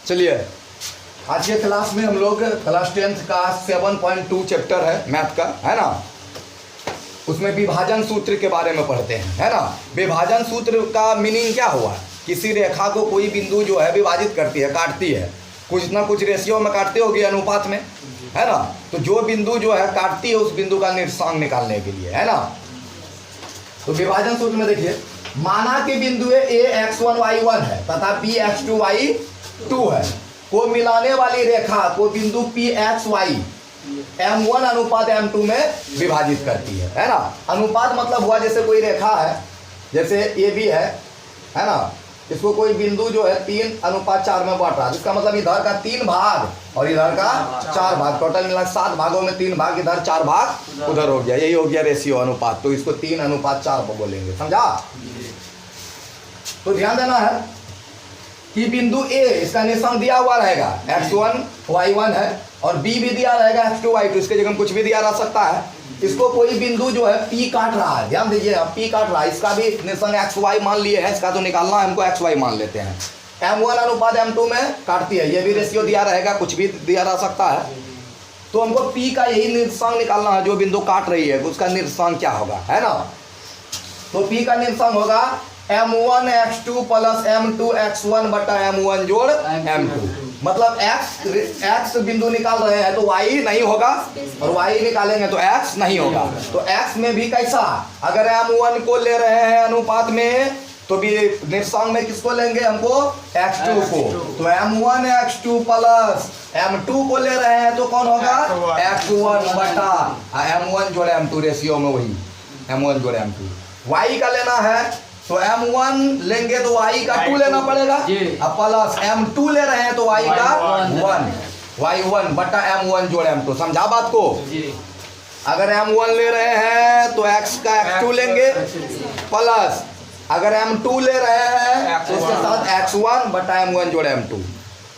चलिए आज के क्लास में हम लोग क्लास 10th का 7.2 चैप्टर है मैथ का, है ना। उसमें विभाजन सूत्र के बारे में पढ़ते हैं, है ना। विभाजन सूत्र का मीनिंग क्या हुआ? किसी रेखा को कोई बिंदु जो है विभाजित करती है, काटती है, कुछ ना कुछ रेशियो में काटते होगी, अनुपात में, है ना। तो जो बिंदु जो है काटती है उस बिंदु का निर्देशांक निकालने के लिए, है ना। तो विभाजन सूत्र में देखिए, माना कि बिंदु ए x1 y1 है तथा b x2 y2 है, को मिलाने वाली रेखा को बिंदु p x y m1 अनुपात m2 में विभाजित करती है ना। अनुपात मतलब हुआ जैसे कोई रेखा है, जैसे ए बी है ना। इसको कोई बिंदु जो है 3:4 में बांट रहा है, इसका मतलब इधर का 3 भाग और इधर का 4 भाग, टोटल मिला 7 भागों में 3 भाग इधर, 4 भाग उधर हो गया। यही हो गया रेशियो, अनुपात। तो इसको 3:4 बोलेंगे, समझा। तो ध्यान देना है कि बिंदु ए, इसका निशान दिया हुआ रहेगा, x1 y1 है, और b भी दिया रहेगा x2 y2, इसके जगह कुछ भी दिया रह सकता है। इसको कोई बिंदु जो है p काट रहा है, ध्यान दीजिए, p काट रहा है, इसका भी निशान xy मान लिए है, इसका तो निकालना है हमको, xy मान लेते हैं। m1 अनुपात m2 में काटती है, ये भी रेशियो दिया रहेगा, कुछ भी दिया रह सकता है। तो हमको p का यही निर्देशांक निकालना है, जो बिंदु काट रही है उसका निर्देशांक क्या होगा, है ना। तो p का निर्देशांक होगा m1 x2 plus m2 x1 बटा m1 जोड़ m2। मतलब x बिंदु निकाल रहे हैं तो y नहीं होगा, और y निकालेंगे तो x नहीं होगा। तो x में भी कैसा, अगर m1 को ले रहे हैं अनुपात में तो भी निर्देशांक में किसको लेंगे, हमको x2 को। तो m1 x2 प्लस m2 को ले रहे हैं तो कौन होगा, x1 बटा m1 जोड़ m2, रेशियो में वही m1 जोड़ m2। y का लेना है तो m1 लेंगे तो y का 2 लेना पड़ेगा, अब प्लस m2 ले रहे हैं तो y का 1, y1 बटा m1 जोड़ m2, समझा बात को। अगर m1 ले रहे हैं तो x का x2 लेंगे, प्लस अगर m2 ले रहे हैं तो इसके साथ x1 बटा m1 जोड़ m2।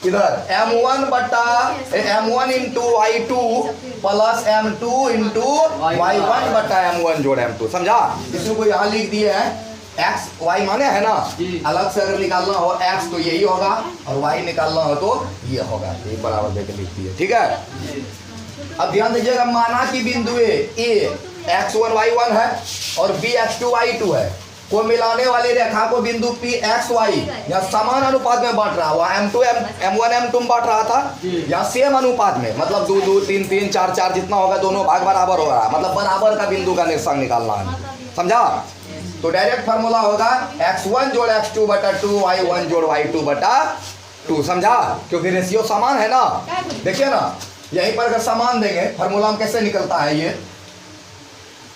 इधर m1 बटा m1 into y2 plus m2 into y1 बटा m1 जोड़ m2, समझा। इसी को यहाँ लिख दिए हैं, x y माने है ना, अलग से अगर निकालना हो x तो यही होगा, और y निकालना हो तो ये होगा, ये बराबर देकर लिख दिए, ठीक है। अब ध्यान दीजिएगा, माना कि बिंदु ए x1 y1 है और b x2 y2 है, को मिलाने वाली रेखा को बिंदु p x y या समान अनुपात में बांट रहा हुआ, m2 m1 m2 में बांट रहा था, या सेम अनुपात में, मतलब 2 2 3 3 4 4 जितना होगा दोनों भाग बराबर हो रहा है, मतलब बराबर का बिंदु का निर्देशांक निकालना है, समझा। तो डायरेक्ट फार्मूला होगा x1 जोड़ x2 बटा 2, y1 जोड़ y2 बटा 2, समझा। क्योंकि रेशियो समान है ना, देखिए ना, यहीं पर अगर समान देंगे फार्मूला में कैसे निकलता है, ये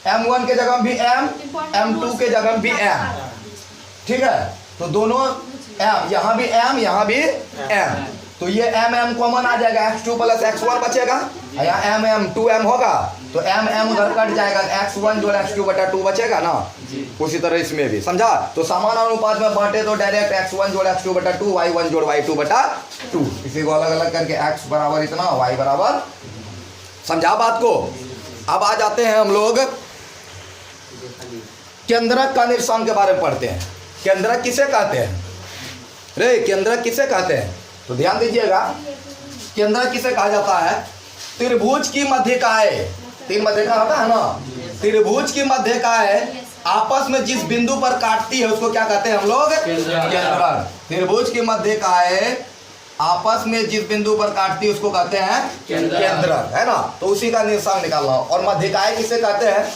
m1 के जगह भी m, m2 के जगह भी m, ठीक है। तो दोनों m, यहाँ भी m, यहाँ भी m, तो ये m कॉमन आ जाएगा, x2 प्लस x1 बचेगा, यहाँ m 2m होगा, तो m उधर कट जाएगा, x1 जोड़ x2 बटा 2 बचेगा ना। उसी तरह इसमें भी, समझा। तो समान अनुपात में बांटे तो डायरेक्ट x1 जोड़ x2 बटा 2, y1 जोड़ y2 बटा 2, इसी को अलग अलग करके x बराबर इतना, y बराबर, समझा बात को। अब आ जाते हैं हम लोग केंद्रक का निर्देशांक के बारे में पढ़ते हैं। केंद्रक किसे कहते हैं रे, केंद्रक किसे कहते हैं? तो ध्यान दीजिएगा, केंद्रक किसे कहा जाता है, त्रिभुज की मध्यकाएं, 3 मध्यका होता है ना, त्रिभुज की मध्यकाएं आपस में जिस बिंदु पर काटती है उसको क्या कहते हैं हम लोग, केंद्रक। त्रिभुज की मध्यकाएं आपस में जिस बिंदु पर काटती है उसको कहते हैं केंद्रक, है ना। तो उसी का निर्देशांक निकालना। और मध्यकाएं किसे कहते हैं,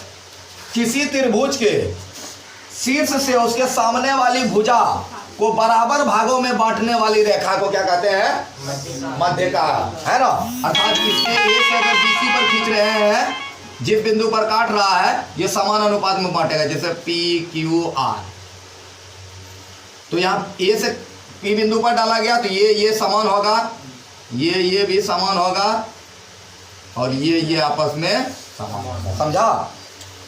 किसी त्रिभुज के शीर्ष से उसके सामने वाली भुजा को बराबर भागों में बांटने वाली रेखा को क्या कहते हैं, मध्यका, है ना। अर्थात इसके ए से अगर बीसी पर खींच रहे हैं, जिस बिंदु पर काट रहा है ये समान अनुपात में बांटेगा, जैसे p q r। तो यहाँ ए से p बिंदु पर डाला गया तो ये समान होगा, ये भी समान होगा, और ये आपस में समान होगा, समझा।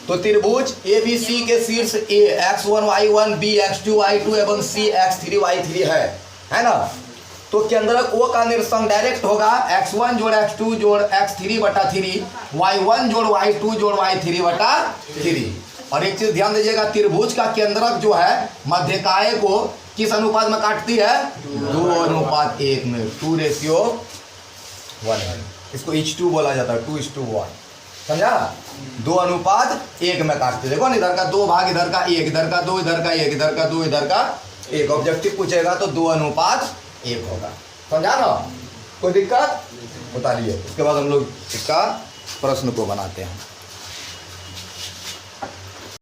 तो त्रिभुज ABC के शीर्ष A x1 y1 B x2 y2 एवं C x3 y3 है ना। तो केंद्रक O का निर्देशांक डायरेक्ट होगा x1 जोड़ x2 जोड़ x3 बटा 3, y1 जोड़ y2 जोड़ y3 बटा 3। और एक चीज ध्यान दीजिएगा, त्रिभुज का केंद्रक जो है मध्यकाय को किस अनुपात में काटती है? 2:1 में, 2:1। इसको H2 बोला जाता है, 2:1, समझा? 2:1 में काटते। देखो ना, इधर का 2 भाग इधर का 1, इधर का 2, इधर का 1, इधर का 2, इधर का 1। ऑब्जेक्टिव पूछेगा तो 2:1 होगा, समझा ना? कोई दिक्कत? उतारिए, उसके बाद हम लोग इसका प्रश्न को बनाते हैं।